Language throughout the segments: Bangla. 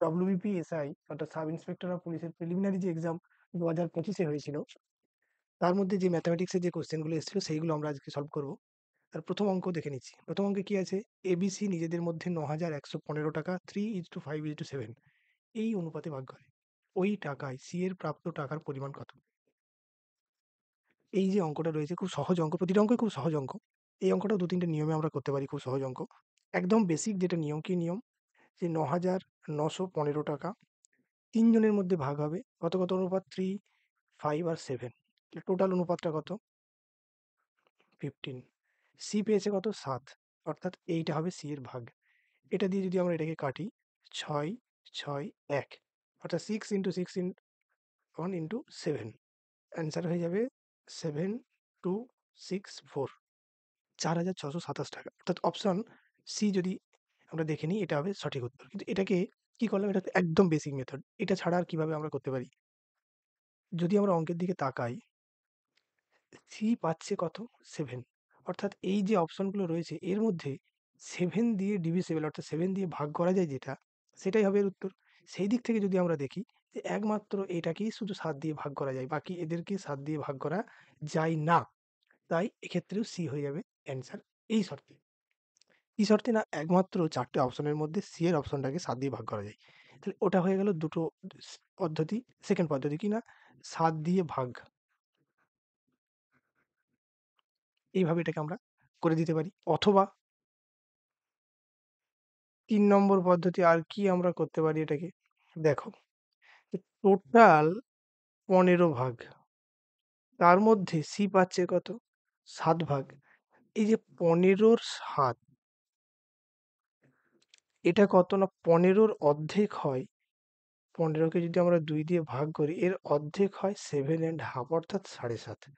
WBPSI অর্থাৎ সাব ইন্সপেক্টর অফ পুলিশের প্রিলিমিনারি যে এক্সাম 2025-এ হয়েছিল, তার মধ্যে যে ম্যাথামেটিক্সের যে কোশ্চেনগুলো এসেছিল সেইগুলো আমরা আজকে সলভ করব। তার প্রথম অঙ্ক দেখে নিচ্ছি। প্রথম অঙ্কে কি আছে? এবিসি নিজেদের মধ্যে ৯,১১৫ টাকা 3:5:7 এই অনুপাতে ভাগ করে। ওই টাকায় সি এর প্রাপ্ত টাকার পরিমাণ কত? এই যে অঙ্কটা রয়েছে খুব সহজ অঙ্ক, প্রতিটা অঙ্কই খুব সহজ অঙ্ক। এই অঙ্কটাও ২-৩টে নিয়মে আমরা করতে পারি, খুব সহজ অঙ্ক। একদম বেসিক যেটা নিয়ম, কি নিয়ম? যে ৯,৯১৫ টাকা ৩ জনের মধ্যে ভাগ হবে। কত অনুপাত? 3, 5 আর 7। টোটাল অনুপাতটা কত? 15। সি পেয়েছে কত? 7। অর্থাৎ এইটা হবে সি এর ভাগ। এটা দিয়ে যদি আমরা এটাকে কাটি, ৬, ৬, ১ অর্থাৎ 6 × 6 1 × 7। অ্যান্সার হয়ে যাবে 7264, ৪,৬২৭ টাকা। অর্থাৎ অপশন সি যদি আমরা দেখে নিই, এটা হবে সঠিক উত্তর। কিন্তু এটাকে কি করলাম? এটা তো একদম বেসিক মেথড। এটা ছাড়া আর কিভাবে আমরা করতে পারি? যদি আমরা অঙ্কের দিকে তাকাই, সি পাচ্ছে কত? 7। অর্থাৎ এই যে অপশনগুলো রয়েছে এর মধ্যে 7 দিয়ে ডিভিসিবল অর্থাৎ 7 দিয়ে ভাগ করা যায় যেটা, সেটাই হবে এর উত্তর। সেই দিক থেকে যদি আমরা দেখি যে একমাত্র এটাকেই শুধু ৭ দিয়ে ভাগ করা যায়, বাকি এদেরকে ৭ দিয়ে ভাগ করা যায় না। তাই এক্ষেত্রেও সি হয়ে যাবে অ্যান্সার, এই শর্তে। কি শর্তে? না, একমাত্র ৪ টে অপশনের মধ্যে সি এর অপশনটাকে ৭ দিয়ে ভাগ করা যায়। তাহলে ওটা হয়ে গেল দুটো পদ্ধতি। সেকেন্ড পদ্ধতি কি? না, ৭ দিয়ে ভাগ। এইভাবে এটাকে আমরা করে দিতে পারি। অথবা ৩ নম্বর পদ্ধতি আর কি আমরা করতে পারি এটাকে? দেখো, টোটাল ১৫ ভাগ। তার মধ্যে সি পাচ্ছে কত? ৭ ভাগ। এই যে ১৫-র ৭, এটা কত? না ১৫-র অর্ধেক হয়। ১৫কে যদি আমরা ২ দিয়ে ভাগ করি, এর অর্ধেক হয় 7.5 অর্থাৎ ৭.৫।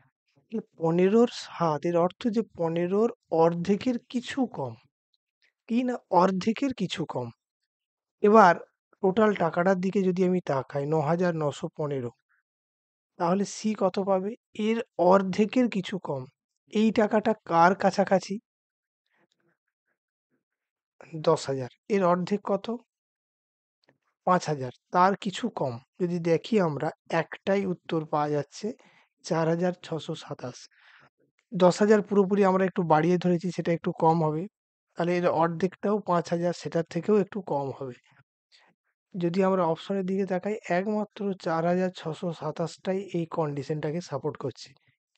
১৫-র ৭ এর অর্থ যে ১৫-র অর্ধেকের কিছু কম। কি? না, অর্ধেকের কিছু কম। এবার টোটাল টাকাটার দিকে যদি আমি তাকাই, ৯,৯১৫, তাহলে সি কত পাবে? এর অর্ধেকের কিছু কম। এই টাকাটা কার কাছাকাছি? ১০,০০০। এর অর্ধেক কত? ৫,০০০। তার কিছু কম। যদি দেখি আমরা, একটাই উত্তর পাওয়া যাচ্ছে, ৪,৬২৭। ১০,০০০ পুরোপুরি আমরা একটু বাড়িয়ে ধরেছি, সেটা একটু কম হবে। তাহলে এর অর্ধেকটাও ৫,০০০, সেটার থেকেও একটু কম হবে। যদি আমরা অপশনের দিকে তাকাই, একমাত্র ৪,৬২৭ টাই এই কন্ডিশনটাকে সাপোর্ট করছে।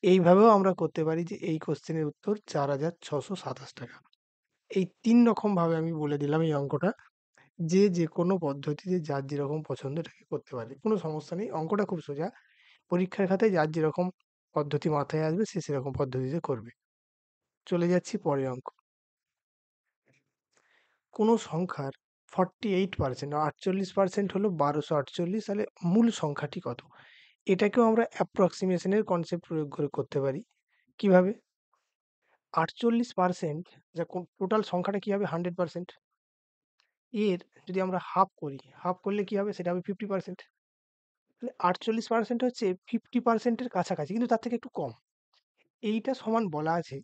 এইভাবেও আমরা করতে পারি যে এই কোশ্চেনের উত্তর ৪,৬২৭ টাকা। এই ৩ রকমভাবে আমি বলে দিলাম এই অঙ্কটা। যে কোনো পদ্ধতিতে যার যেরকম পছন্দ এটাকে করতে পারে। কোনো সমস্যা নেই। অঙ্কটা খুব সোজা। পরীক্ষার খাতায় যার যেরকম পদ্ধতি মাথায় আসবে সে সেরকম পদ্ধতিতে করবে। চলে যাচ্ছি পরের অঙ্ক। কোনো সংখ্যার 48% 48% হলো ১২৪৮, তাহলে মূল সংখ্যাটি কত? এটাকেও আমরা অ্যাপ্রক্সিমেশনের কনসেপ্ট প্রয়োগ করে করতে পারি। কিভাবে? 48% যা টোটাল সংখ্যাটা কি হবে? 100%। এর যদি আমরা হাফ করি, হাফ করলে কি হবে? সেটা হবে 50%। তাহলে 48% হচ্ছে 50% এর কাছাকাছি, কিন্তু তার থেকে একটু কম। এইটা সমান বলা আছে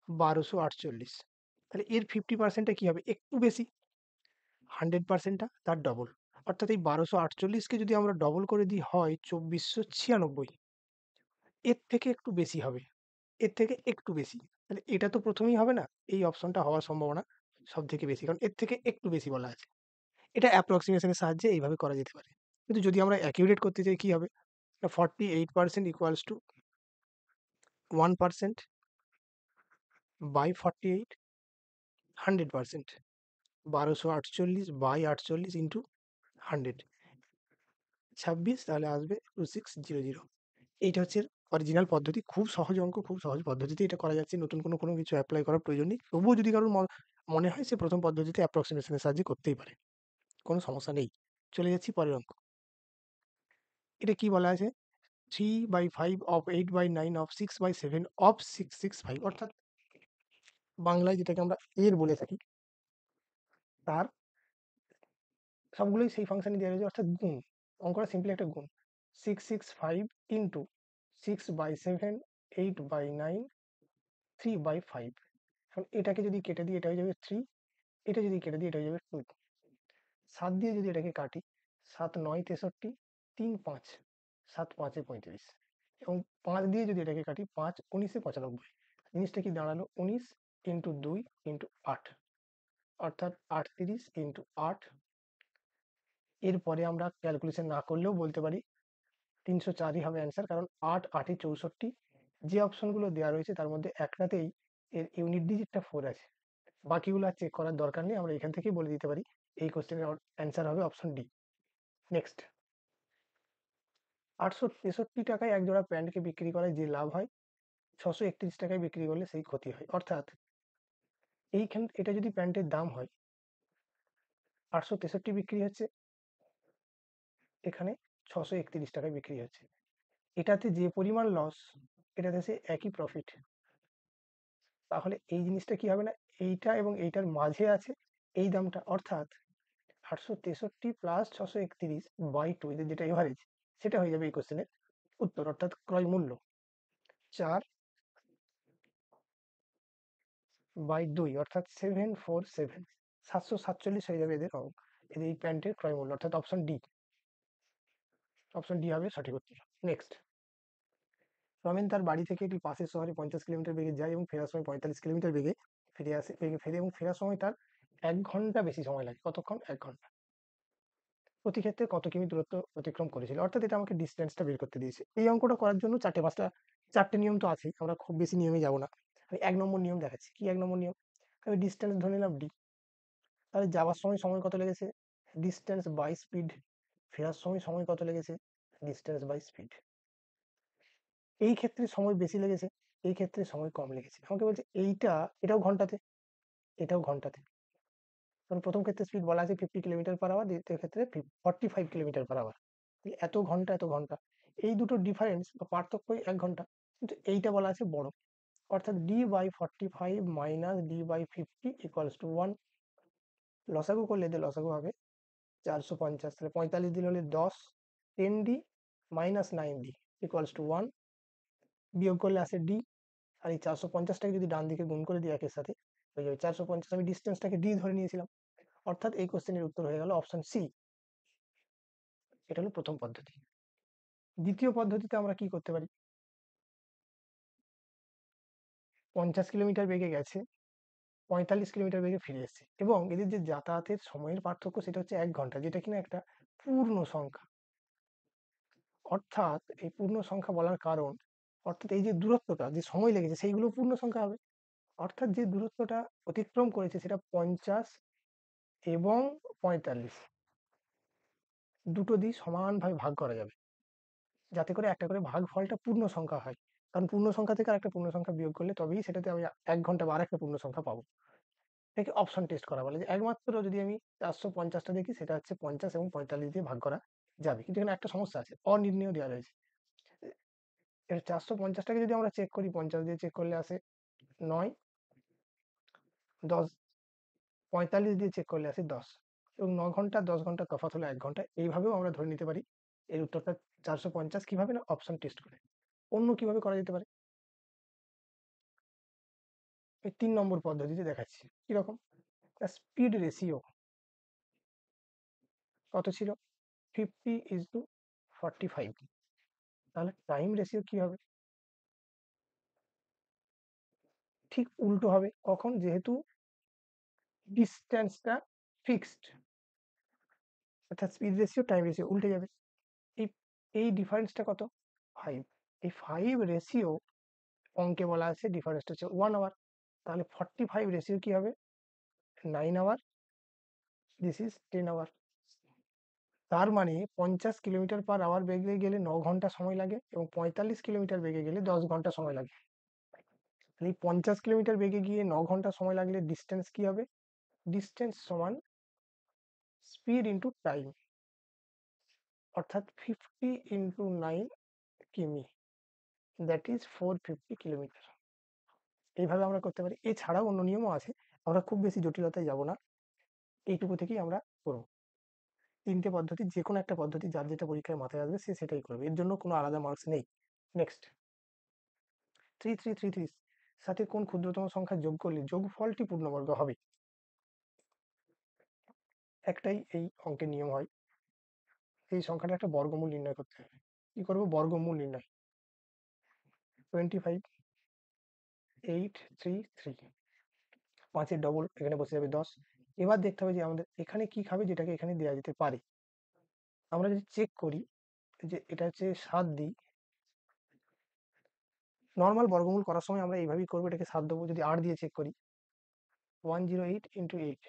১২৪৮। তাহলে এর 50% টা কি হবে? একটু বেশি। 100% টা তার ডবল। অর্থাৎ এই ১২৪৮ কে যদি আমরা ডবল করে দিই হয় ২৪৯৬। এর থেকে একটু বেশি হবে। এর থেকে একটু বেশি। তাহলে এটা তো ১ম এই হবে না। এই অপশনটা হওয়ার সম্ভাবনা সবথেকে বেশি। কারণ এর থেকে একটু বেশি বলা আছে। এটা অ্যাপ্রক্সিমেশন এর সাহায্যে এইভাবে করা যেতে পারে। কিন্তু যদি আমরা অ্যাকিউরেট করতে চাই, কি হবে? 48% ইকুয়ালস টু 1% বাই 48, 100%। ১২৪৮/৪৮ ইন্টু 100, ২৬, তাহলে আসবে 2600। এইটা হচ্ছে অরিজিনাল পদ্ধতি। খুব সহজ অঙ্ক, খুব সহজ পদ্ধতিতে এটা করা যাচ্ছে। নতুন কোনো কিছু এপ্লাই করার প্রয়োজন নেই। তবুও যদি কারোর মনে হয় সে ১ম পদ্ধতিতে অ্যাপ্রক্সিমেশন এর সাহায্যে করতেই পারে। কোনো সমস্যা নেই। চলে যাচ্ছি পরের অঙ্ক। এটা কি বলা আছে? 3/5 of 8/9 of 6/7 of 665, অর্থাৎ বাংলায় যেটাকে আমরা এর বলে থাকি, তার সবগুলোই সেই ফাংশনে দেওয়া রয়েছে, অর্থাৎ গুণ। অঙ্কটা সিম্পলি একটা গুণ। 665 ইন্টু 6/7, 8/9, 3/5। এখন এটাকে যদি কেটে দিই, এটা হয়ে যাবে 3। এটা যদি কেটে দিই, এটা হয়ে যাবে 2। 7 দিয়ে যদি এটাকে কাটি, 7 9 63, 3 5, 7 5 35, এবং 5 দিয়ে যদি এটাকে কাটি, 5 19 95। জিনিসটা কি দাঁড়ালো? 19 ইন্টু 2 ইন্টু 8, অর্থাৎ 38 ইন্টু 8। এরপরে আমরা ক্যালকুলেশন না করলেও বলতে পারি 304ই হবে অ্যান্সার, কারণ 8 8 64। যে অপশনগুলো দেওয়া রয়েছে তার মধ্যে একটাতেই এর ইউনিট ডিজিটটা 4 আছে, বাকিগুলো আর চেক করার দরকার নেই, আমরা এখান থেকেই বলে দিতে পারি এই কোশ্চেনের অ্যান্সার হবে অপশন ডি। নেক্সট, 863 টাকায় এক জোড়া প্যান্টকে বিক্রি করায় যে লাভ হয়, 631 টাকায় বিক্রি করলে সেই ক্ষতি হয়। অর্থাৎ এটা যদি প্যান্টের দাম হয় 863 বিক্রি হচ্ছে, এখানে 631 টাকায় বিক্রি হচ্ছে, এটাতে যে পরিমাণ লস, এটাতে সে একই প্রফিট। তাহলে এই জিনিসটা কি হবে না, এইটা এবং এইটার মাঝে আছে এই দামটা, অর্থাৎ 863 প্লাস 631 বাই 2, এদের যেটা এভারেজ, সেটা হয়ে যাবে এই কোশ্চেনের উত্তর, অর্থাৎ ক্রয় মূল্য। 4 বাই 2 অর্থাৎ 747, 747 হয়ে যাবে এদের অঙ্ক, এদের এই প্যান্টের ক্রয় মূল্য, অর্থাৎ অপশন ডি। অপশন ডি হবে সঠিক উত্তর। নেক্সট, রমেন তার বাড়ি থেকে একটি পাশের শহরে 50 কিলোমিটার বেগে যায় এবং ফেরার সময় 45 কিলোমিটার বেগে ফিরে আসে, ফেরে এবং ফেরার সময় তার 1 ঘন্টা বেশি সময় লাগে। কতক্ষণ? 1 ঘন্টা। প্রতি ক্ষেত্রে কত কিমি দূরত্ব অতিক্রম করেছিল, অর্থাৎ এটা আমাকে ডিস্টেন্সটা বের করতে দিয়েছে। এই অঙ্কটা করার জন্য 4টে নিয়ম তো আছেই, আমরা খুব বেশি নিয়মে যাব না। আমি 1 নম্বর নিয়ম দেখাচ্ছি। কি 1 নম্বর নিয়ম? আমি ডিস্টেন্স ধরে নিলাম ডি, তাহলে যাওয়ার সময় সময় কত লেগেছে? Distance by speed. ফেরার সময় সময় কত লেগেছে? Distance by speed. এই ক্ষেত্রে সময় বেশি লেগেছে, এই ক্ষেত্রে সময় কম লেগেছে। আমাকে বলছে এটাও ঘন্টাতে, এটাও ঘন্টাতে। কারণ প্রথম ক্ষেত্রে স্পিড বলা আছে 50 কিলোমিটার পার আওয়ার, দ্বিতীয় ক্ষেত্রে 45 কিলোমিটার পার আওয়ার। এত ঘন্টা এত ঘন্টা, এই দুটো ডিফারেন্স বা পার্থক্যই 1 ঘন্টা, কিন্তু এইটা বলা আছে বড়, অর্থাৎ d/45 minus d/50 equals to 1। লসাগু করলে এদের লসাগু হবে 450, তাহলে 45 দিন হলে 10, 10d minus 9d equals to 1, বিয়োগ করলে আসে d, আর এই 450টাকে যদি ডান দিকে গুণ করে দিই একের সাথে, হয়ে যাবে 450। আমি ডিস্টেন্সটাকে d ধরে নিয়েছিলাম, অর্থাৎ এই কোশ্চেনের উত্তর হয়ে গেল অপশন সি। এটা হলো প্রথম পদ্ধতি। দ্বিতীয় পদ্ধতিতে আমরা কি করতে পারি? 50 কিলোমিটার বেগে গেছে, 45 কিলোমিটার বেগে ফিরে এসেছে, এবং এদের যে যাতায়াতের সময়ের পার্থক্য সেটা হচ্ছে 1 ঘন্টা, যেটা কিনা একটা পূর্ণ সংখ্যা। অর্থাৎ এই পূর্ণ সংখ্যা বলার কারণ, অর্থাৎ এই যে দূরত্বটা, যে সময় লেগেছে, সেইগুলো পূর্ণ সংখ্যা হবে। অর্থাৎ যে দূরত্বটা অতিক্রম করেছে সেটা 50 এবং 45, দুটো দিয়ে সমানভাবে ভাগ করা যাবে, যাতে করে একটা করে ভাগফলটা পূর্ণ সংখ্যা হয়। কারণ পূর্ণ সংখ্যা থেকে আরেকটা পূর্ণ সংখ্যা বিয়োগ করলে তবেই সেটাতে আমি 1 ঘন্টা বা আরেকটা পূর্ণ সংখ্যা পাবো। এটাকে অপশন টেস্ট করা বলে, যে একমাত্র যদি আমি 450টা দেখি, সেটা হচ্ছে 50 এবং 45 দিয়ে ভাগ করা যাবে। কিন্তু এখানে একটা সমস্যা আছে, অনির্ণেয় দেওয়া রয়েছে। এর 450টাকে যদি আমরা চেক করি, 50 দিয়ে চেক করলে আসে 9, 10, 45 দিয়ে চেক করলে আসে 10, এবং 9 ঘন্টা 10 ঘন্টা তফাৎ হলো 1 ঘন্টা। এইভাবেও আমরা ধরে নিতে পারি এর উত্তরটা 450। কিভাবে না, অপশন টেস্ট করে। অন্য কিভাবে করা যেতে পারে, এই 3 নম্বর পদ্ধতিতে দেখাচ্ছি। কিরকম? স্পিড রেশিও কত ছিল? 50:45। তাহলে টাইম রেশিও কি হবে? ঠিক উল্টো হবে। কখন? যেহেতু ডিস্টেন্সটা ফিক্সড, অর্থাৎ স্পিড রেশিও টাইম রেশিও উল্টে যাবে। এই এই ডিফারেন্সটা কত? 5। এই 5 রেশিও অঙ্কে বলা আছে ডিফারেন্সটা হচ্ছে 1 আওয়ার। তাহলে 45 রেশিও কি হবে? 9 আওয়ার, দিস ইজ 10 আওয়ার। তার মানে 50 কিলোমিটার পার আওয়ার বেগে গেলে 9 ঘন্টা সময় লাগে, এবং 45 কিলোমিটার বেগে গেলে 10 ঘন্টা সময় লাগে। এই 50 কিলোমিটার বেগে গিয়ে 9 ঘন্টা সময় লাগলে ডিস্টেন্স কি হবে? ডিস্টেন্স সমান স্পিড ইন্টু টাইম, অর্থাৎ 50 ইন্টু 9 কিমি, দ্যাট ইজ 450 কিলোমিটার। এইভাবে আমরা করতে পারি। এছাড়াও অন্য নিয়মও আছে, আমরা খুব বেশি জটিলতায় যাব না, এইটুকু থেকেই আমরা করব। 3টে পদ্ধতি, যে কোনো একটা পদ্ধতি যার যেটা পরীক্ষায় মাথায় আসবে সে সেটাই করবে, এর জন্য কোনো আলাদা মার্কস নেই। নেক্সট, 3333 সাথে কোন ক্ষুদ্রতম সংখ্যা যোগ করলে যোগফলটি পূর্ণবর্গ হবে? একটাই এই অঙ্কের নিয়ম হয়, এই সংখ্যাটা একটা বর্গমূল নির্ণয় করতে হবে। কি করবো? বর্গমূল নির্ণয়। 25,833, 5-এর ডবল এখানে বসে যাবে 10। এবার দেখতে হবে যে আমাদের এখানে কি খাবে যেটাকে এখানে দেওয়া যেতে পারে। আমরা যদি চেক করি যে এটা হচ্ছে 7 দিই, নর্মাল বর্গমূল করার সময় আমরা এইভাবেই করবো, এটাকে 7 দেবো। যদি 8 দিয়ে চেক করি, 108 ইন্টু 8,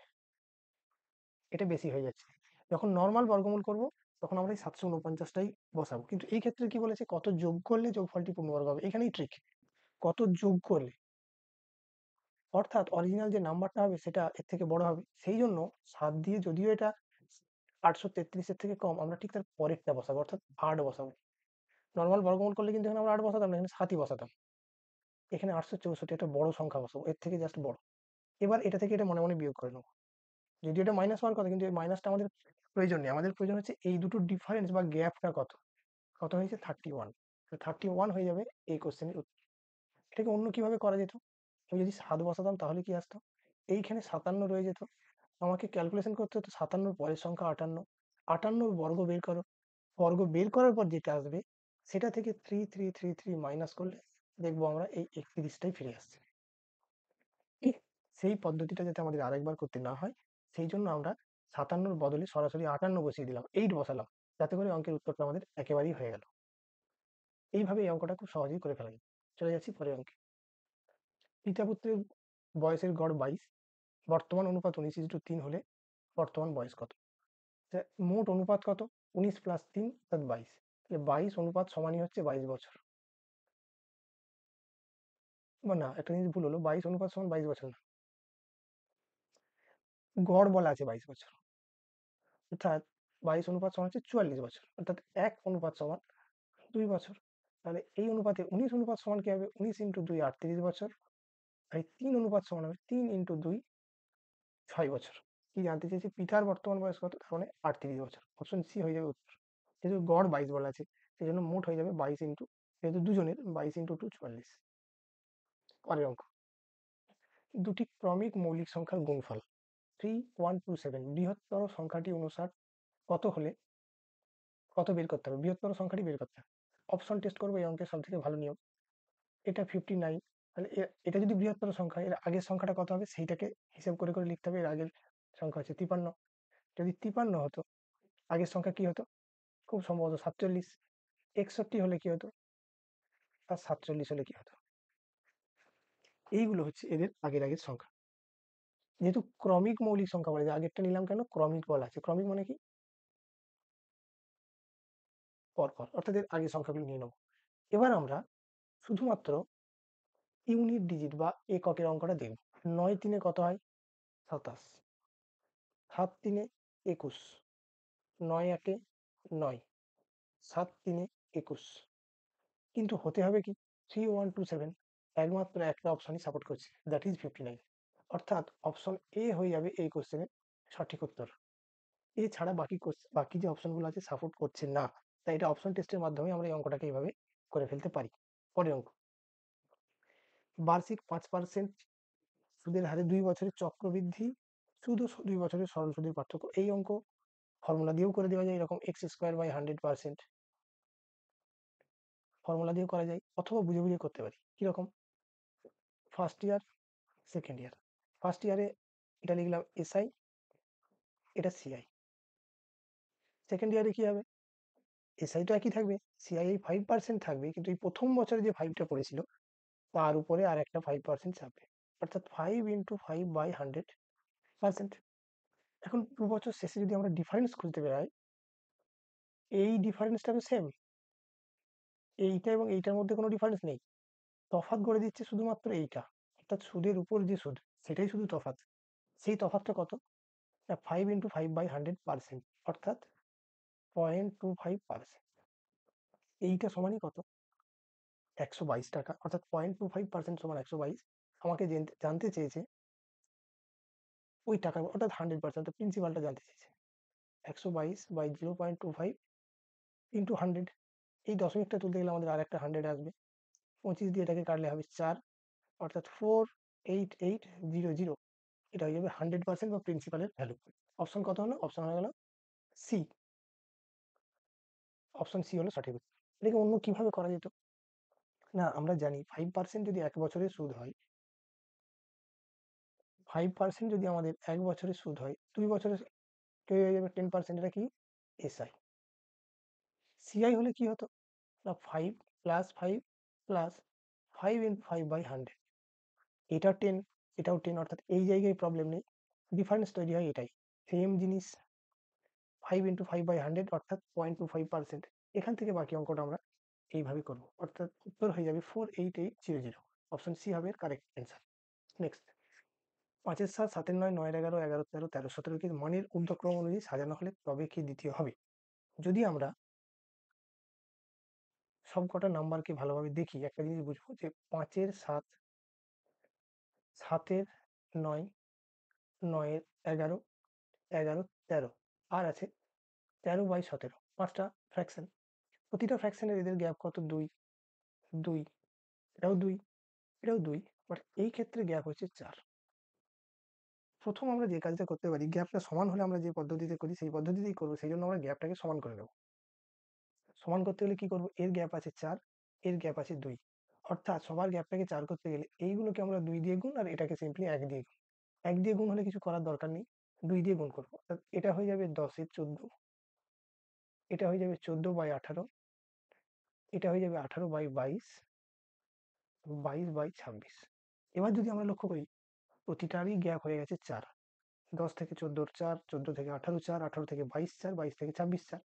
এটা বেশি হয়ে যাচ্ছে। যখন নর্মাল বর্গমূল করব তখন আমরা এই 749টাই বসাবো। কিন্তু এই ক্ষেত্রে কি বলেছে, কত যোগ করলে যোগফলটি পূর্ণবর্গ হবে, এখানেই ট্রিক। কত যোগ করলে, অর্থাৎ অরিজিনাল যে নাম্বারটা হবে সেটা এর থেকে বড় হবে। সেই জন্য 7 দিয়ে, যদিও এটা 833-এর থেকে কম, আমরা ঠিক তার পরেরটা বসাবো, অর্থাৎ 8 বসাবো। নর্মাল বর্গমূল করলে কিন্তু এখানে আমরা 8 বসাতাম না, এখানে 7ই বসাতাম। এখানে 864 একটা বড় সংখ্যা বসাবো, এর থেকে জাস্ট বড়। এবার এটা থেকে এটা মনে মনে বিয়োগ করে নেবো। যদিও এটা মাইনাস হওয়ার কথা, কিন্তু এই মাইনাসটা আমাদের প্রয়োজন নেই। আমাদের প্রয়োজন হচ্ছে এই দুটোর ডিফারেন্স বা গ্যাপটা কত। কত হয়েছে? 31। 31 হয়ে যাবে এই কোশ্চেনের উত্তর। এটাকে অন্য কিভাবে করা যেত? আমি যদি 7 বসাতাম তাহলে কি আসতো? এইখানে 57 রয়ে যেত। আমাকে ক্যালকুলেশন করতে হতো 57 পরের সংখ্যা 58। 58 বর্গ বের করো। বর্গ বের করার পর যেটা আসবে সেটা থেকে 3333 মাইনাস করলে দেখবো আমরা এই 31টাই ফিরে আসছে। সেই পদ্ধতিটা যাতে আমাদের আরেকবার করতে না হয়, সেই জন্য আমরা 57-র বদলে সরাসরি 58 বসিয়ে দিলাম, 8 বসালাম, যাতে করে অঙ্কের উত্তরটা আমাদের একেবারেই হয়ে গেল। এইভাবে এই অঙ্কটা খুব সহজেই করে ফেলা যায়। চলে যাচ্ছি পরের অঙ্কে। পিতা পুত্রের বয়সের গড় 22, বর্তমান অনুপাত 19:3 হলে বর্তমান বয়স কত? মোট অনুপাত কত? 19 প্লাস 3 অর্থাৎ 22। তাহলে 22 অনুপাত সমানই হচ্ছে 22 বছর। বা না, একটা জিনিস ভুল হলো, 22 অনুপাত সমান 22 বছর না, গড় বলা আছে 22 বছর, অর্থাৎ 22 অনুপাত সমান হচ্ছে 44 বছর, অর্থাৎ 1 অনুপাত সমান 2 বছর। তাহলে এই অনুপাতে 19 অনুপাত সমান কি হবে? 19 ইন্টু 2 38 বছর। আর 3 অনুপাত সমান হবে 3 ইন্টু 2 6 বছর। কি জানতে চেয়েছি? পিতার বর্তমান বয়স কত? তার মানে 38 বছর। অপশন সি হয়ে যাবে উত্তর। যেহেতু গড় 22 বলা আছে, সেই জন্য মোট হয়ে যাবে 22 ইন্টু, যেহেতু দুজনের 22 ইন্টু 2 44। পরের অঙ্ক। দুটি ক্রমিক মৌলিক সংখ্যার গুণফল 3127 বৃহত্তর সংখ্যাটি 59 কত হলে কত বের করতে হবে? বৃহত্তর সংখ্যাটি বের করতে হবে। অপশন টেস্ট করবো এই অঙ্কের সব থেকে ভালো নিয়ম। এটা 59, তাহলে এটা যদি বৃহত্তর সংখ্যা, এর আগের সংখ্যাটা কত হবে সেইটাকে হিসাব করে করে লিখতে হবে। এর আগের সংখ্যা হচ্ছে 53। যদি 53 হতো, আগের সংখ্যা কি হতো? খুব সম্ভবত 47। 61 হলে কি হতো? আর 47 হলে কি হতো? এইগুলো হচ্ছে এদের আগের আগের সংখ্যা। যেহেতু ক্রমিক মৌলিক সংখ্যা বলে, আগেরটা নিলাম কেন? ক্রমিক বলা আছে। ক্রমিক মানে কি? পরপর, অর্থাৎ এর আগের সংখ্যাগুলো নিয়ে নেবো। এবার আমরা শুধুমাত্র ইউনিট ডিজিট বা এককের অঙ্কটা দেখব। 9 3 কত হয়? 27। 7 3 21। 9 1 9। 7 3 21। কিন্তু হতে হবে কি? 3127। একমাত্র একটা অপশনই সাপোর্ট করছে, দ্যাট ইজ 59। অর্থাৎ অপশন এ হয়ে যাবে এই কোশ্চেনের সঠিক উত্তর। এছাড়া বাকি যে অপশনগুলো আছে সাপোর্ট করছে না। তাই এটা অপশন টেস্টের মাধ্যমে আমরা এই অঙ্কটাকে এইভাবে করে ফেলতে পারি। পরের অঙ্ক। বার্ষিক 5% সুদের হারে 2 বছরের চক্রবৃদ্ধি সুদ ও 2 বছরের সরল সুদের পার্থক্য। এই অঙ্ক ফর্মুলা দিয়েও করে দেওয়া যায়, এরকম x²/100%। ফর্মুলা দিয়েও করা যায়, অথবা বুঝে বুঝে করতে পারি। কিরকম? First year, second year. First ইয়ারে এটা লিখলাম SI, এটা CI। সেকেন্ড ইয়ারে কি হবে? SI তো একই থাকবে, CI এই 5% থাকবে, কিন্তু এই প্রথম বছরে যে 5টা পড়েছিল তার উপরে আর একটা 5% চাপবে, অর্থাৎ 5 ইন্টু 5/100%। এখন 2 বছর শেষে যদি আমরা ডিফারেন্স খুঁজতে বেরাই, এই ডিফারেন্সটা তো সেম, এইটা এবং এইটার মধ্যে কোনো ডিফারেন্স নেই। তফাৎ গড়ে দিচ্ছে শুধুমাত্র এইটা, অর্থাৎ সুদের উপর যে সুদ সেটাই শুধু তফাৎ। সেই তফাৎটা কত? 5 ইন্টু 5/100%, অর্থাৎ 0.25%। এইটা সমানই কত? 122 টাকা, অর্থাৎ 0.25% সমান 122। আমাকে জানতে চেয়েছে ওই টাকা, অর্থাৎ 100%, প্রিন্সিপালটা জানতে চেয়েছে। 122/0.25 ইন্টু 100। এই দশমিকটা তুলতে গেলে আমাদের আর একটা 100 আসবে। 25 দিয়ে এটাকে কাটলে হবে 4, অর্থাৎ 48800। এটা হয়ে যাবে 100% বা প্রিন্সিপালের ভ্যালু। অপশন কত হলো? অপশন হয়ে গেল সি। অপশন সি হলো সঠিক উত্তর। এটাকে অন্য কিভাবে করা যেত? না, আমরা জানি 5% যদি 1 বছরের সুদ হয়, 5% যদি আমাদের 1 বছরের সুদ হয়, 2 বছরের হয়ে যাবে 10%। এটা কি? এসআই। সিআই হলে কি হতো? না 5 প্লাস 5 প্লাস 5 ইন্টু 5 বাই 100। এটা 10, এটাও 10, অর্থাৎ এই জায়গায় প্রবলেম নেই। ডিফারেন্স তৈরি হয় এটাই। সেম জিনিস 5 ইন্টু 5 বাই 100 অর্থাৎ 0.25%। এখান থেকে বাকি অঙ্কটা আমরা এইভাবে করব, অর্থাৎ উত্তর হয়ে যাবে 48800। অপশন সি হবে কারেক্ট অ্যান্সার। নেক্সট, 5-এর 7, 7-এর 9, 9-এর 11, 11-এর 13, 13-এর 17 কে মানের ঊর্ধ্বক্রম অনুযায়ী সাজানো হলে তবে কি দ্বিতীয় হবে? যদি আমরা সবকটা নাম্বারকে ভালোভাবে দেখি, একটা জিনিস বুঝবো যে 5-এর 7, 7-এর 9, 9-এর 11, 11, 13, আর আছে 13/17, 5টা ফ্র্যাকশন। প্রতিটা ফ্র্যাকশনের এদের গ্যাপ কত? 2, 2, এটাও 2, এটাও 2, বাট এই ক্ষেত্রে গ্যাপ হচ্ছে 4। প্রথম আমরা যে কাজটা করতে পারি, গ্যাপটা সমান হলে আমরা যে পদ্ধতিতে করি সেই পদ্ধতিতেই করবো, সেই জন্য আমরা গ্যাপটাকে সমান করে দেবো। সমান করতে গেলে কি করব? এর গ্যাপ আছে 4, এর গ্যাপ আছে 2, অর্থাৎ সবার গ্যাপটাকে 4 করতে গেলে এইগুলোকে আমরা 2 দিয়ে গুণ আর এটাকে সিম্পলি 1 দিয়ে গুণ। 1 দিয়ে গুণ হলে কিছু করার দরকার নেই, 2 দিয়ে গুণ করবো। অর্থাৎ এটা হয়ে যাবে 10-এর 14, এটা হয়ে যাবে 14/18, এটা হয়ে যাবে 18/22, 22/26। এবার যদি আমরা লক্ষ্য করি প্রতিটারই গ্যাপ হয়ে গেছে 4। 10 থেকে 14 4, 14 থেকে 18 4, 18 থেকে 22 4, 22 থেকে 26 4,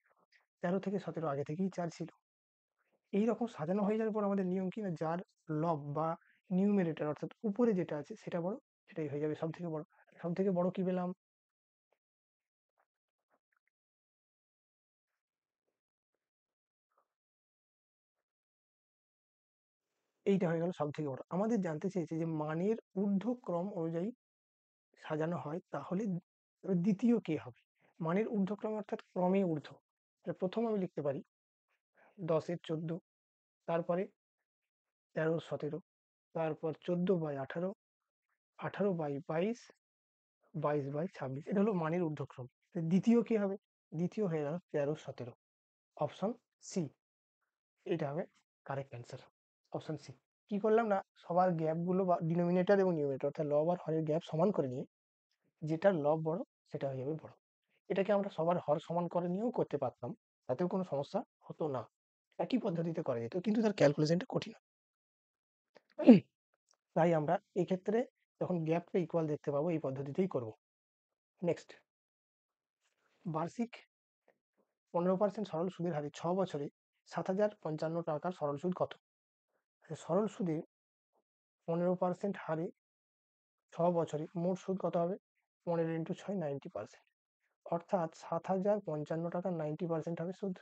13 থেকে 17 আগে থেকেই 4 ছিল। এইরকম সাজানো হয়ে যাওয়ার পর আমাদের নিয়ম কি? না যার লব বা নিউমেরেটর অর্থাৎ উপরে যেটা আছে সেটা বড়, সেটাই হয়ে যাবে সব থেকে বড়। সব থেকে বড় কি পেলাম? এইটা হয়ে গেল সব থেকে বড়। আমাদের জানতে চেয়েছে যে মানের ঊর্ধ্বক্রম অনুযায়ী সাজানো হয় তাহলে দ্বিতীয় কে হবে? মানের ঊর্ধ্বক্রম অর্থাৎ ক্রমে ঊর্ধ্ব। প্রথম আমি লিখতে পারি 10-এর 14, তারপরে 13-র 17, তারপর 14/18, 18/22, 22/26। এটা হলো মানের ঊর্ধ্বক্রম। দ্বিতীয় কি হবে? দ্বিতীয় হয়ে গেল 13-17। অপশন সি, এটা হবে কারেক্ট অ্যান্সার। Option C. কি করলাম? না সবার গ্যাপ গুলো বা ডিনোমিনেটর এবং নিউমিনেটর অর্থাৎ লব আর হরের গ্যাপ সমান করে নিয়ে যেটার লব বড় সেটা হয়ে যাবে বড়। এটাকে আমরা সবার হর সমান করে নিয়েও করতে পারতাম, তাতেও কোনো সমস্যা হতো না। একই পদ্ধতিতে করা যেত, কিন্তু তার ক্যালকুলেশনটা কঠিন। তাই আমরা এক্ষেত্রে যখন গ্যাপটা ইকুয়াল দেখতে পাবো এই পদ্ধতিতেই করব। নেক্সট, বার্ষিক 15% সরল সুদের হারে 6 বছরে 7,055 টাকার সরল সুদ কত? সরল সুদে 15% হারে 6 বছরে মোট সুদ কত হবে? 15 ইন্টু 6, 90%, অর্থাৎ 7,055 টাকার 90% হবে সুদ।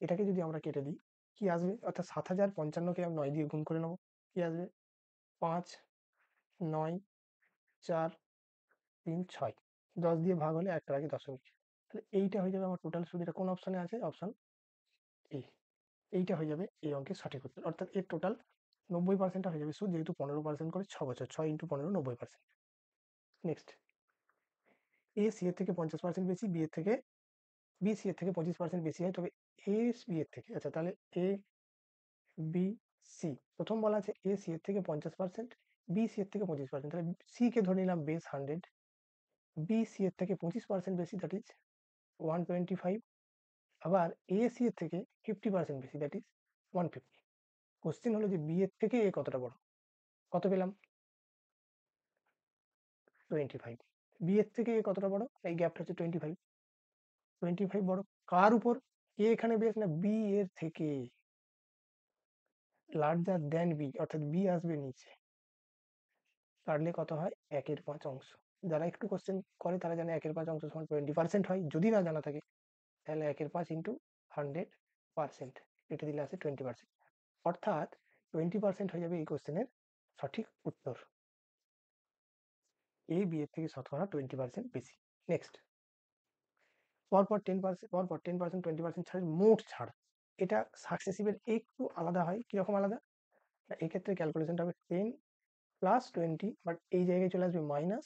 এটাকে যদি আমরা কেটে দিই কি আসবে? অর্থাৎ 7,055কে আমি 9 দিয়ে গুণ করে নেবো, কি আসবে? 5, 9, 4, 3, 6, 10 দিয়ে ভাগ হলে একটা আগে দশমিক। তাহলে এইটা হয়ে যাবে আমার টোটাল সুদ। এটা কোন অপশনে আছে? Option A. এইটা হয়ে যাবে এই অঙ্কের সঠিক উত্তর, অর্থাৎ এর টোটাল 90% হয়ে যাবে সুদ, যেহেতু 15% করে 6 বছর, 6 ইন্টু 15, 90%। নেক্সট, এ সি এর থেকে 50% বেশি, বি এর থেকে, বি সি এর থেকে 25% বেশি হয়, তবে এ বি এর থেকে, আচ্ছা তাহলে এ বি সি, প্রথম বলা আছে এ সি এর থেকে 50%, বি সি এর থেকে 25%, তাহলে সি কে ধরে নিলাম বেস 100, বি সি এর থেকে 25% বেশি, দ্যাট ইজ 125, আবার এ সি এর থেকে 50% বেশি, দ্যাট ইজ 150। কোশ্চেন হলো যে বি এর থেকে এ কতটা বড়? কত পেলাম? 25। বি এর থেকে এ কতটা বড়? এই গ্যাপটা হচ্ছে 25। 25 বড় কার উপর? এ এখানে বেস না, বি এর থেকে লার্জার দেন বি, অর্থাৎ বি আসবে নিচে। কাটলে কত হয়? 1/5 অংশ। যারা একটু কোশ্চেন করে তারা জানে 1/5 অংশ সমান 20% হয়। যদি না জানা থাকে তাহলে 1/5 ইন্টু 100%, এটা দিলে আসে 20%, অর্থাৎ 20% হয়ে যাবে এই কোশ্চেনের সঠিক উত্তর। এ বি এর থেকে শতকরা 20% বেশি। নেক্সট, পরপর 10%, পরপর 10%, 20% ছাড়ের মোট ছাড়, এটা সাকসেসিভের একটু আলাদা হয়। কিরকম আলাদা? এক্ষেত্রে ক্যালকুলেশনটা হবে 10 প্লাস 20, বাট এই জায়গায় চলে আসবে মাইনাস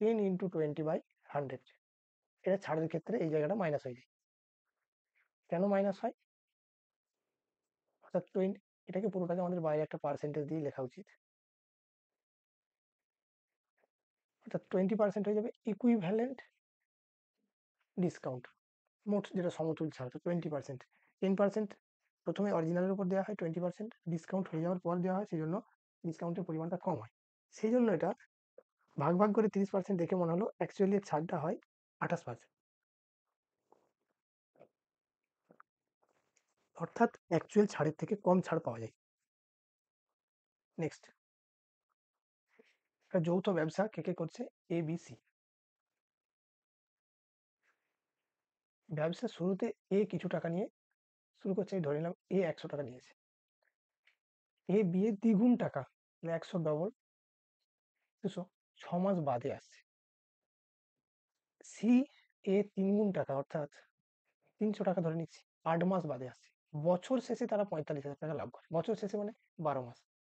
10 ইন্টু 20/100। এটা ছাড়ের ক্ষেত্রে এই জায়গাটা মাইনাস হয়ে যায়। কেন মাইনাস হয়? অর্থাৎ 20, এটাকে পুরোটাকে আমাদের বাইরে একটা পার্সেন্টেজ দিয়ে লেখা উচিত। অর্থাৎ 20% হয়ে যাবে ইকুইভ্যালেন্ট ডিসকাউন্ট, মোট যেটা সমতুল ছাড়। তো 20%, 10% প্রথমে অরিজিনালের উপর দেওয়া হয়, 20% ডিসকাউন্ট হয়ে যাওয়ার পর দেওয়া হয়, সেই জন্য ডিসকাউন্টের পরিমাণটা কম হয়। সেই জন্য এটা ভাগ ভাগ করে 30% দেখে মনে হলো, অ্যাকচুয়ালি এর ছাড়টা হয় 28%। অর্থাৎ অ্যাকচুয়াল ছাড়ের থেকে কম ছাড় পাওয়া যায়। নেক্সট, একটা যৌথ ব্যবসা কে কে করছে? ABC। ব্যবসার শুরুতে এ কিছু টাকা নিয়ে শুরু করছে, ধরে নিলাম এ 100 টাকা নিয়েছে। এ বি এর দ্বিগুণ টাকা, 100 ডবল 200, 6 মাস বাদে আসছে। সি এ 3 গুণ টাকা, অর্থাৎ 300 টাকা ধরে নিচ্ছি, 8 মাস বাদে আসছে। বছর শেষে তারা 45,000 টাকা লাভ করে। বছর শেষে মানে 12 মাস।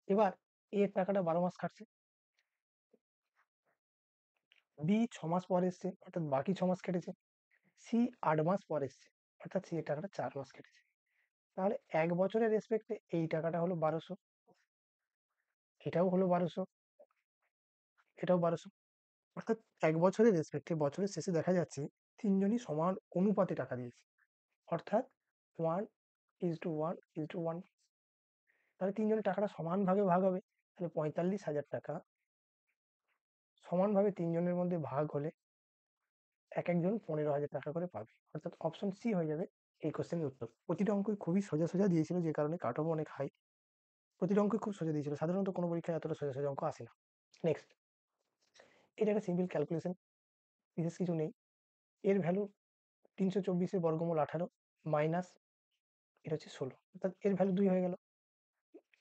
এবার এর টাকাটা 12 মাস খাটছে। বি 6 মাস পর এসছে, অর্থাৎ বাকি 6 মাস কেটেছে। সি 8 মাস পর এসছে, অর্থাৎ সি এর টাকাটা 4 মাস কেটেছে। তাহলে 1 বছরের রেসপেক্টে এই টাকাটা হলো 1200, এটাও হলো 1200, এটাও 1200। অর্থাৎ 1 বছরের রেসপেক্টে বছরের শেষে দেখা যাচ্ছে তিনজনই সমান অনুপাতে টাকা দিয়েছে, অর্থাৎ 1:1:1। তাহলে তিনজনের টাকাটা সমানভাবে ভাগ হবে। তাহলে 45,000 টাকা সমানভাবে তিনজনের মধ্যে ভাগ হলে এক একজন 15,000 টাকা করে পাবে। অর্থাৎ অপশন সি হয়ে যাবে এই কোশ্চেনের উত্তর। প্রতিটা অঙ্কই খুবই সোজা সোজা দিয়েছিল, যে কারণে কাট অফ অনেক হাই। প্রতিটা অঙ্কই খুব সোজা দিয়েছিল, সাধারণত কোনো পরীক্ষায় এতটা সোজা সোজা অঙ্ক আসে না। নেক্সট, এটা একটা সিম্পল ক্যালকুলেশন, বিশেষ কিছু নেই। এর ভ্যালু 324-এর বর্গমূল 18 মাইনাস এটা হচ্ছে 16, অর্থাৎ এর ভ্যালু 2 হয়ে গেল।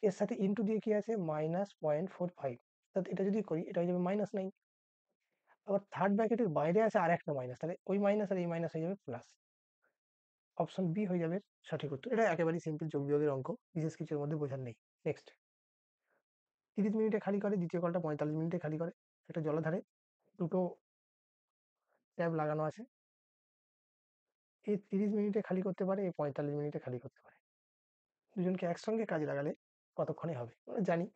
এর সাথে ইন্টু দিয়ে কি আছে? -0.45, অর্থাৎ এটা যদি করি এটা হয়ে যাবে -9। আবার থার্ড ব্র্যাকেটের বাইরে আছে আর একটা মাইনাস, তাহলে ওই মাইনাস আর এই মাইনাস হয়ে যাবে প্লাস। অপশন বি হয়ে যাবে সঠিক উত্তর। এটা একেবারেই সিম্পল যোগ বিয়োগের অঙ্ক, বিশেষ কিছুর মধ্যে বোঝার নেই। নেক্সট, 30 মিনিটে খালি করে, দ্বিতীয় কলটা 45 মিনিটে খালি করে। একটা জলাধারে দুটো ট্যাব লাগানো আছে, এ 30 মিনিটে খালি করতে পারে, এ 45 মিনিটে খালি করতে পারে। দুজনকে একসঙ্গে কাজে লাগালে কতক্ষণে হবে? আমরা জানি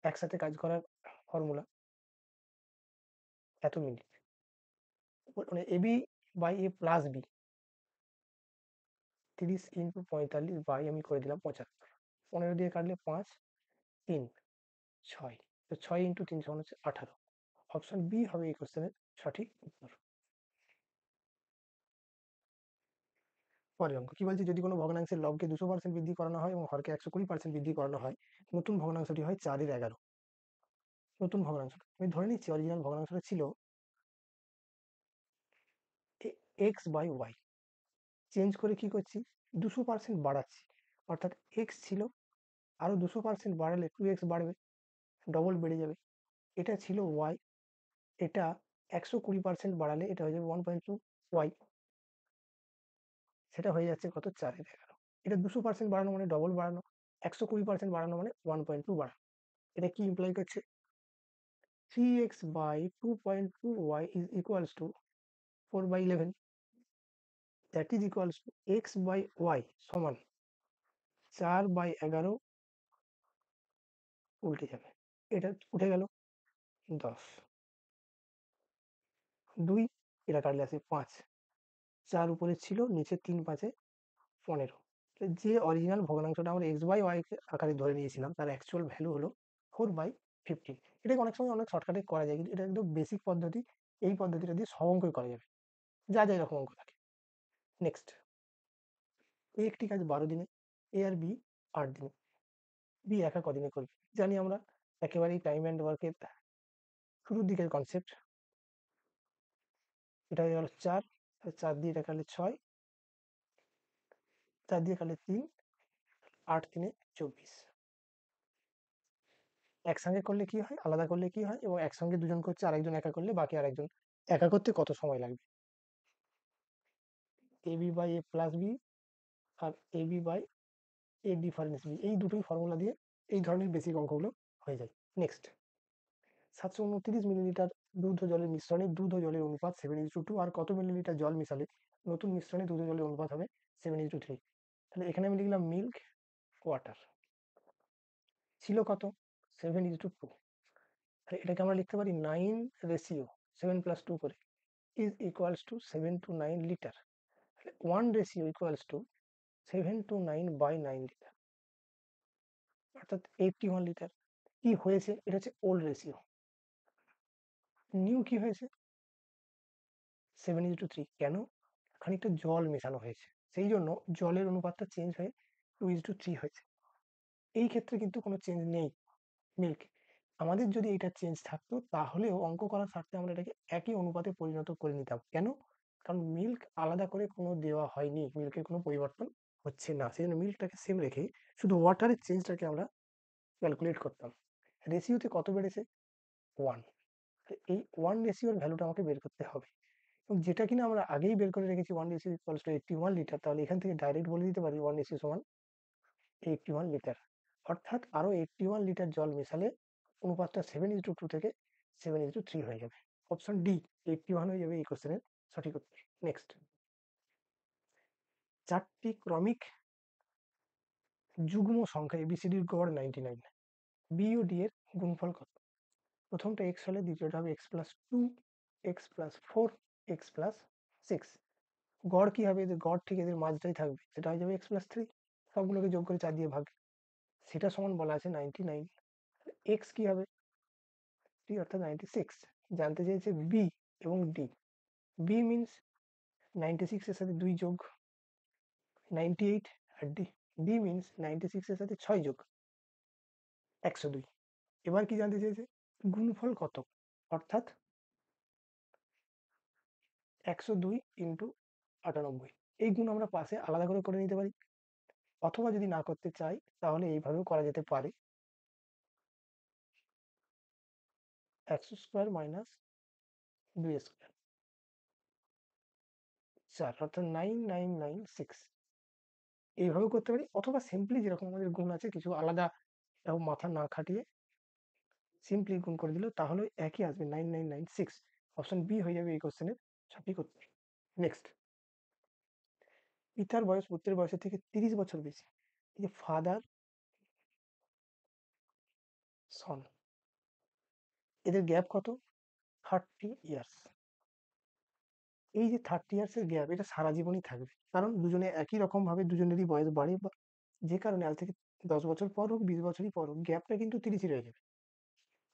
একসাথে কাজ করার ফর্মুলা, এত মিনিট, মানে AB by A plus B, 30 into 45 by আমি করে দিলাম 75, 15 দিয়ে কাটলে 5, 3, 6, তো 6 ইন্টু 3 সমান হচ্ছে 18। অপশন বি হবে এই কোশ্চেনের সঠিক উত্তর। পরের অঙ্ক কি বলছে? যদি কোনো ভগ্নাংশের লবকে 200% বৃদ্ধি করানো হয় এবং হরকে 120% বৃদ্ধি করানো হয়, নতুন ভগ্নাংশটি হয় 4/11। নতুন ভগ্নাংশ, আমি ধরে নিচ্ছি অরিজিনাল ভগ্নাংশটা ছিল এক্স বাই ওয়াই, চেঞ্জ করে কি করছি? 200% বাড়াচ্ছি। অর্থাৎ এক্স ছিল, আরো 200% বাড়ালে 2x বাড়বে, ডবল বেড়ে যাবে। এটা ছিল ওয়াই, এটা 120% বাড়ালে এটা হয়ে যাবে 1.2 ওয়াই, সেটা হয়ে যাচ্ছে কত? 4/11। এটা 200% বাড়ানো মানে ডবল বাড়ানো, 120% বাড়ানো মানে 1.2 বাড়ানো। এটা কি ইমপ্লাই করছে? 3x by 2.2y is equals to 4/11, that is equals to x by y সমান 4/11 উল্টে যাবে, এটা উঠে গেল 10, 2, এটা কাটলে আসে 5, 4 উপরে ছিল, নিচে 3 5-এ 15। যে অরিজিনাল ভগ্নাংশটা আমরা এক্স বাই ওয়াই আকারে ধরে নিয়েছিলাম, তার অ্যাকচুয়াল ভ্যালু হলো 4/15। এটাকে অনেক সময় অনেক শর্টকাটে করা যায়, কিন্তু এটা একদম বেসিক পদ্ধতি। এই পদ্ধতিটা দিয়ে সব অঙ্কই করা যাবে, যা যা এরকম অঙ্ক থাকে। নেক্সট, এ একটি কাজ 12 দিনে, এ আর বি 8 দিনে, বি একা কদিনে করবে? জানি আমরা একেবারেই টাইম অ্যান্ড ওয়ার্কের শুরুর দিকের কনসেপ্ট। এটা হয়ে গেল 4, 4 দিয়ে এটা কাটলে 6, 4 দিয়ে কাটলে 3, 8 3-এ 24। একসঙ্গে করলে কি হয়, আলাদা করলে কি হয়, এবং একসঙ্গে দুজন করছে, আরেকজন একা করলে বাকি আরেকজন একা করতে কত সময় লাগবে? A B by A plus B আর A B by A difference B, এই দুটোই ফর্মুলা দিয়ে এই ধরনের বেসিক অঙ্কগুলো হয়ে যায়। নেক্সট, 729 মিলিলিটার দুধ ও জলের মিশ্রণে দুধ ও জলের অনুপাত 7:2, আর কত মিলিলিটার জল মিশালে নতুন মিশ্রণে দুধ ও জলের অনুপাত হবে 7:3? তাহলে এখানে আমি লিখলাম মিল্ক ওয়াটার, ছিল কত 7:2। তাহলে এটাকে আমরা লিখতে পারি 9 রেশিও 7+2 করে is equals to 7 to 9 litre. তাহলে 1 ratio equals to 7 to 9/9 litre, অর্থাৎ 81 লিটার। কি হয়েছে, এটা হচ্ছে ওল্ড রেশিও। নিউ কি হয়েছে 7:3। কেন, খানিকটা জল মেশানো হয়েছে, সেই জন্য জলের অনুপাতটা চেঞ্জ হয়ে 2:3 হয়েছে। এই ক্ষেত্রে কিন্তু কোনো চেঞ্জ নেই মিল্ক। আমাদের যদি এটা চেঞ্জ থাকতো তাহলেও অঙ্ক করার স্বার্থে আমরা এটাকে একই অনুপাতে পরিণত করে নিতাম। কেন, কারণ মিল্ক আলাদা করে কোনো দেওয়া হয়নি, মিল্কের কোনো পরিবর্তন হচ্ছে না, সেই জন্য মিল্কটাকে সেম রেখে শুধু ওয়াটারের চেঞ্জটাকে আমরা ক্যালকুলেট করতাম। রেশিওতে কত বেড়েছে 1, এই 1 রেশিওর ভ্যালুটা আমাকে বের করতে হবে, এবং যেটা কিনা আমরা আগেই বের করে রেখেছি 1 রেশিও ইকুয়ালস টু 81 লিটার। তাহলে এখান থেকে ডাইরেক্ট বলে দিতে পারি 1 রেশিও সমান 81 লিটার, অর্থাৎ আরো 81 লিটার জল মেশালে অনুপাতটা 7:2 থেকে 7:3 হয়ে যাবে। অপশন ডি 81 হয়ে যাবে এই কোশ্চেনের সঠিক উত্তর। নেক্সট, 4টি ক্রমিক যুগ্ম সংখ্যা এবিসিডির গড় 99, বি ও ডি এর গুণফল কত? প্রথমটা এক্স হলে দ্বিতীয়টা হবে x+2, x+4, x+6। গড় কি হবে, এদের গড় ঠিক এদের মাঝটাই থাকবে, সেটা হয়ে যাবে x+3, সবগুলোকে যোগ করে 4 দিয়ে ভাগ, সেটা সমান বলা আছে 99। এক্স কি হবে 3 অর্থাৎ 96। জানতে চেয়েছে বি এবং ডি। বি মিনস 96 এর সাথে 2 যোগ 98, আর ডি মিনস 96 এর সাথে 6 যোগ 102। এবার কি জানতে চেয়েছে গুণফল কত, অর্থাৎ 102 × 98। এই গুণ আমরা পাশে আলাদা করে করে নিতে পারি, অথবা যদি না করতে চাই তাহলে এইভাবেও করা যেতে পারে, 100² মাইনাস 2² 4 অর্থাৎ 9996। এইভাবেও করতে পারি, অথবা সিম্পলি যেরকম আমাদের গুণ আছে কিছু আলাদা মাথা না খাটিয়ে সিম্পলি গুণ করে দিলেও তাহলে একই আসবে 9996। অপশন বি হয়ে যাবে এই কোশ্চেনের সঠিক উত্তর। নেক্সট, পিতার বয়স পুত্রের বয়সের থেকে 30 বছর বেশি, এই যে ফাদার সন, এদের গ্যাপ কত 30 ইয়ার্স। এই যে 30 ইয়ার্সের গ্যাপ, এটা সারা জীবনই থাকবে, কারণ দুজনে একই রকম ভাবে দুজনেরই বয়স বাড়ে, যে কারণে আজ থেকে 10 বছর পর হোক 20 বছরই পর হোক গ্যাপটা কিন্তু 30ই রয়ে যাবে।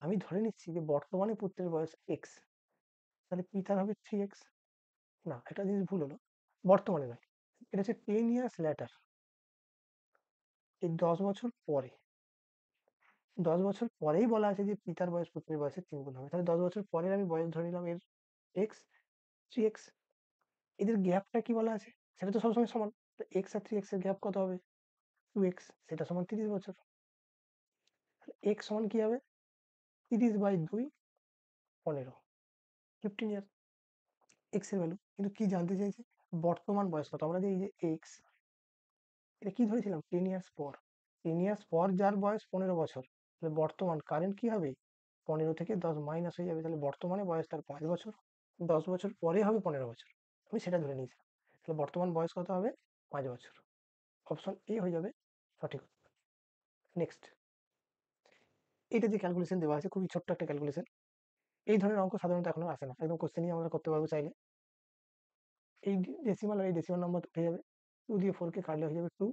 আমি ধরে নিচ্ছি যে বর্তমানে পুত্রের বয়স এক্স, তাহলে পিতার হবে 3x। না, একটা জিনিস ভুল হলো, বর্তমানে নয়, এটা হচ্ছে 10 ইয়ার্স ল্যাটার, এই 10 বছর পরে। 10 বছর পরেই বলা আছে যে পিতার বয়স পুত্রের বয়সের 3 গুণ হবে, তাহলে 10 বছর পরের আমি বয়স ধরে নিলাম এর এক্স, 3x। এদের গ্যাপটা কি বলা আছে, সেটা তো সবসময় সমান, তো এক্স আর 3x এর গ্যাপ কত হবে 2x, সেটা সমান 30 বছর। এক্স সমান কি হবে 30/2 15, 15 ইয়ার এক্স এর ভ্যালু। কিন্তু কি জানতে চাইছে বর্তমান বয়স কত, আমরা যে এই যে এক্স, এটা কি ধরেছিলাম 10 ইয়ার্স পর, 10 ইয়ার্স পর যার বয়স 15 বছর, তাহলে বর্তমান কারেন্ট কি হবে 15 থেকে 10 মাইনাস হয়ে যাবে, তাহলে বর্তমানে বয়স তার 5 বছর, 10 বছর পরে হবে 15 বছর, আমি সেটা ধরে নিয়েছিলাম। তাহলে বর্তমান বয়স কত হবে 5 বছর। অপশন এ হয়ে যাবে সঠিক উত্তর। নেক্সট, এটা যে ক্যালকুলেশন দেওয়া আছে খুবই ছোট্ট একটা ক্যালকুলেশন, এই ধরনের অঙ্ক সাধারণত এখনো আসে না, একদম কোশ্চেনই আমরা করতে পারবো চাইলে। এই ডেসিমাল আর এই ডেসিমাল নাম্বার উঠে যাবে, 2 দিয়ে 4 কে কাটলে হয়ে যাবে 2,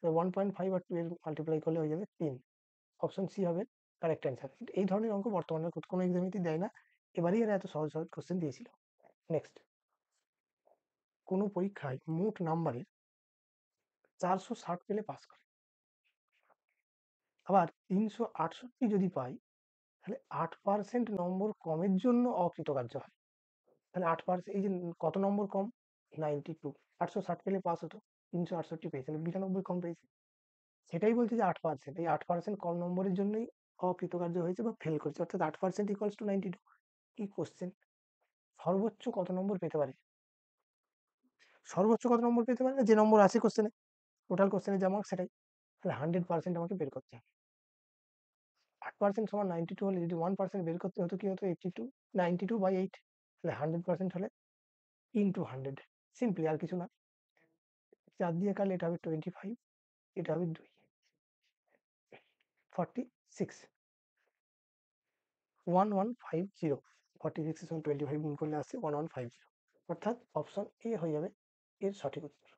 1.5 আর 2 এর মাল্টিপ্লাই করলে হয়ে যাবে 3। অপশন সি হবে কারেক্ট অ্যান্সার। এই ধরনের অঙ্ক বর্তমানে কোনো এক্সামেতেই দেয় না, এবারই এরা এত সহজ সহজ কোশ্চেন দিয়েছিল। নেক্সট, কোনো পরীক্ষায় মোট নাম্বারের 460 পেলে পাস করে, আবার 368 যদি পাই তাহলে 8% নম্বর কমের জন্য অকৃতকার্য হয়। তাহলে 8%, এই যে কত নম্বর কম 92, 860 পেলে পাস হতো, 368 পেয়েছে, তাহলে 92 কম পেয়েছে। সেটাই বলছে যে 8%, এই 8% কম নম্বরের জন্যই অকৃতকার্য হয়েছে বা ফেল করেছে, অর্থাৎ 8% ইকুয়ালস টু 92। কি কোশ্চেন, সর্বোচ্চ কত নম্বর পেতে পারে, সর্বোচ্চ কত নম্বর পেতে পারে না, যে নম্বর আছে কোশ্চেনে, টোটাল কোশ্চেনে যা মার্ক সেটাই, তাহলে 100% আমাকে বের করতে হবে। 8% সমান 92 হলে যদি 1% বের করতে হতো কি হতো 82, 92/8, তাহলে 100% হলে ইন্টু 100, সিম্পলি, আর কিছু না। 4 দিয়ে কাটলে এটা হবে 25, এটা হবে 2, 46, 1150, 46 এর সঙ্গে 25 গুণ করলে আসছে 1150, অর্থাৎ অপশন এ হয়ে যাবে এর সঠিক উত্তর।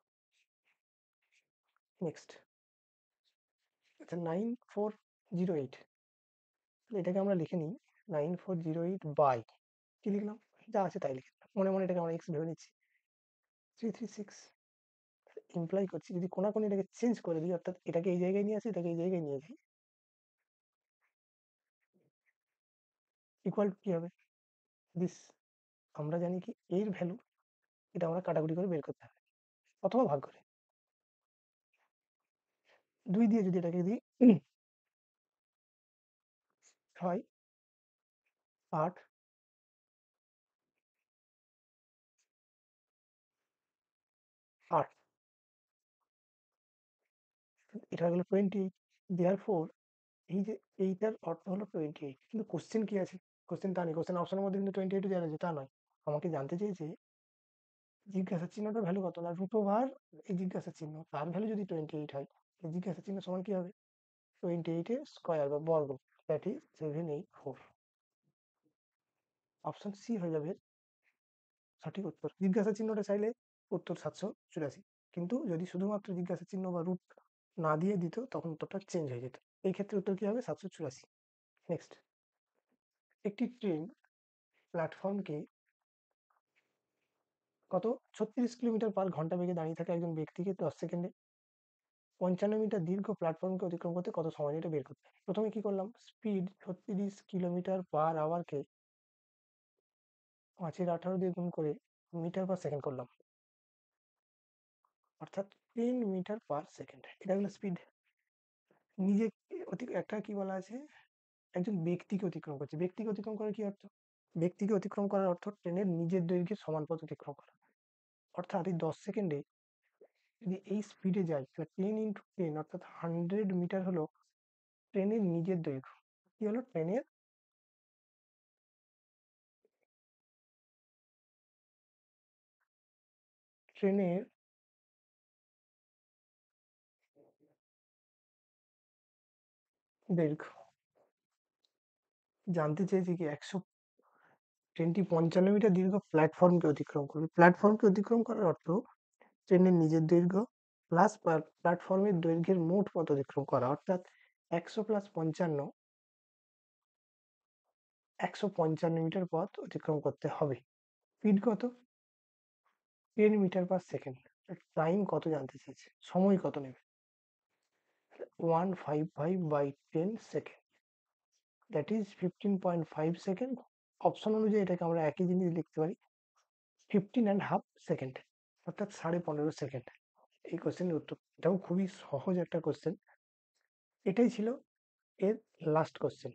নেক্সট, আচ্ছা 9408, এটাকে আমরা লিখে নিই 9408 বাই, কি লিখলাম, যা আছে তাই লিখলাম, মনে মনে এটাকে আমরা এক্স ভেবে নিচ্ছি, 336, ইমপ্লাই করছি যদি কোনাকুনি এটাকে চেঞ্জ করে দিই, অর্থাৎ এটাকে এই জায়গায় নিয়ে আসি, এটাকে এই জায়গায় নিয়ে যাই, ইকুয়াল কি হবে দিস, আমরা জানি কি এর ভ্যালু, এটা আমরা কাটাকুটি করে বের করতে হবে অথবা ভাগ করে। 2 দিয়ে যদি এটাকে দিই 6, 8, 8, এটা হলো 28, দেয়ার ফোর এই যে এইটার অর্থ হলো 28, কিন্তু কোশ্চেন কি আছে, কোশ্চেন তা নেই, কোশ্চেন অপশনের মধ্যে কিন্তু 28 দেওয়া আছে, তা নয়, আমাকে জানতে চেয়েছে জিজ্ঞাসা চিহ্নটার ভ্যালু কত, না রুট ওভার এই জিজ্ঞাসা চিহ্ন, তার ভ্যালু যদি 28 হয়, এই জিজ্ঞাসা চিহ্ন সমান কি হবে 28 এর স্কয়ার বা বর্গ, দ্যাট ইজ 784, অপশন সি হয়ে যাবে সঠিক উত্তর। জিজ্ঞাসা চিহ্নটা চাইলে উত্তর 784, কিন্তু যদি শুধুমাত্র জিজ্ঞাসা চিহ্ন বা রুট না দিয়ে দিত তখন উত্তরটা চেঞ্জ হয়ে যেত, এই ক্ষেত্রে উত্তর কি হবে 784। নেক্সট, একটি ট্রেন প্ল্যাটফর্মকে কত 36 কিলোমিটার/ঘন্টা বেগে দাঁড়িয়ে থাকা একজন ব্যক্তিকে 10 সেকেন্ডে 55 মিটার দীর্ঘ প্ল্যাটফর্মকে অতিক্রম করতে কত সময় নেয়, এটা বের করতে হবে। প্রথমে কি করলাম, স্পিড 36 কিলোমিটার/আওয়ারকে 5/18 দিয়ে গুণ করে মিটার/সেকেন্ড করলাম, অর্থাৎ 10 মিটার/সেকেন্ড, এটা হলো স্পিড। নিজে একটা কি বলা আছে, একজন ব্যক্তিকে অতিক্রম করছে, ব্যক্তিকে অতিক্রম করার কি অর্থ, ব্যক্তিকে অতিক্রম করার অর্থ ট্রেনের নিজের দৈর্ঘ্যের সমান পথ অতিক্রম করা, অর্থাৎ এই 10 সেকেন্ডে যদি এই স্পিডে যায় তাহলে 10 × 10 অর্থাৎ 100 মিটার হলো ট্রেনের নিজের দৈর্ঘ্য। কি হলো ট্রেনের দৈর্ঘ্য, জানতে চেয়েছি কি ট্রেনটি 55 মিটার দীর্ঘ প্ল্যাটফর্মকে অতিক্রম করবে, প্ল্যাটফর্মকে অতিক্রম করার অর্থ ট্রেনের নিজের দৈর্ঘ্য প্লাস প্ল্যাটফর্মের দৈর্ঘ্যের মোট পথ অতিক্রম করা, অর্থাৎ 100 + 55, 155 মিটার পথ অতিক্রম করতে হবে। স্পিড কত 10 মিটার/সেকেন্ড, টাইম কত জানতে চেয়েছে, সময় কত নেবে 155/10 second, that is 15.5 second. Option অনুযায়ী এটাকে আমরা একই জিনিস লিখতে পারি 15.5 সেকেন্ড, অর্থাৎ 15.5 সেকেন্ড। এই কোশ্চেনের উত্তর, এটাও খুবই সহজ একটা কোশ্চেন। এটাই ছিল এর লাস্ট কোশ্চেন।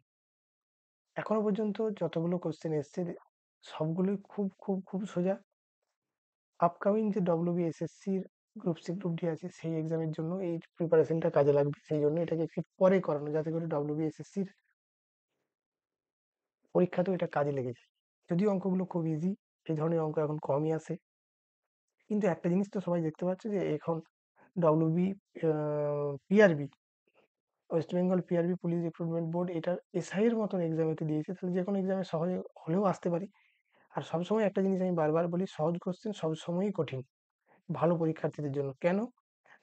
এখনো পর্যন্ত যতগুলো কোশ্চেন এসছে সবগুলোই খুব খুব খুব সোজা। আপকামিং যে WBSSC-র গ্রুপ সি গ্রুপ ডি আছে সেই এক্সামের জন্য এই প্রিপারেশনটা কাজে লাগবে, সেই জন্য এটাকে একটু পরে করানো, যাতে করে WBSSC-র পরীক্ষাতেও এটা কাজে লেগে যায়। যদিও অঙ্কগুলো খুব ইজি, এই ধরনের অঙ্ক এখন কমই আসে, কিন্তু একটা জিনিস তো সবাই দেখতে পাচ্ছে যে এখন WB PRB, West Bengal PRB police recruitment board, এটার এসআই এর মতন এক্সাম এতে দিয়েছে, তাহলে যে কোনো এক্সামে সহজে হলেও আসতে পারি। আর সবসময় একটা জিনিস আমি বারবার বলি, সহজ কোশ্চেন সবসময়ই কঠিন ভালো পরীক্ষার্থীদের জন্য। কেন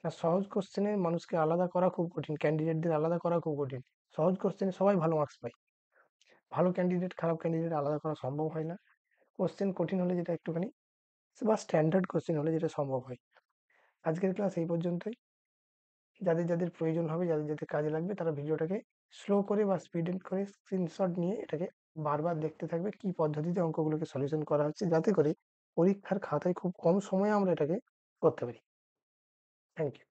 না, সহজ কোশ্চেনে মানুষকে আলাদা করা খুব কঠিন, ক্যান্ডিডেটদের আলাদা করা খুব কঠিন। সহজ কোশ্চেনে সবাই ভালো মার্কস পায়, ভালো ক্যান্ডিডেট খারাপ ক্যান্ডিডেট আলাদা করা সম্ভব হয় না। কোশ্চেন কঠিন হলে যেটা একটুখানি বা স্ট্যান্ডার্ড কোশ্চেন হলে যেটা সম্ভব হয়। আজকের ক্লাস এই পর্যন্তই। যাদের যাদের প্রয়োজন হবে, যাদের যাদের কাজে লাগবে, তারা ভিডিওটাকে স্লো করে বা স্পিড করে স্ক্রিনশট নিয়ে এটাকে বারবার দেখতে থাকবে কি পদ্ধতিতে অঙ্কগুলোকে সলিউশন করা হচ্ছে, যাতে করে পরীক্ষার খাতায় খুব কম সময়ে আমরা এটাকে করতে পারি। Thank you.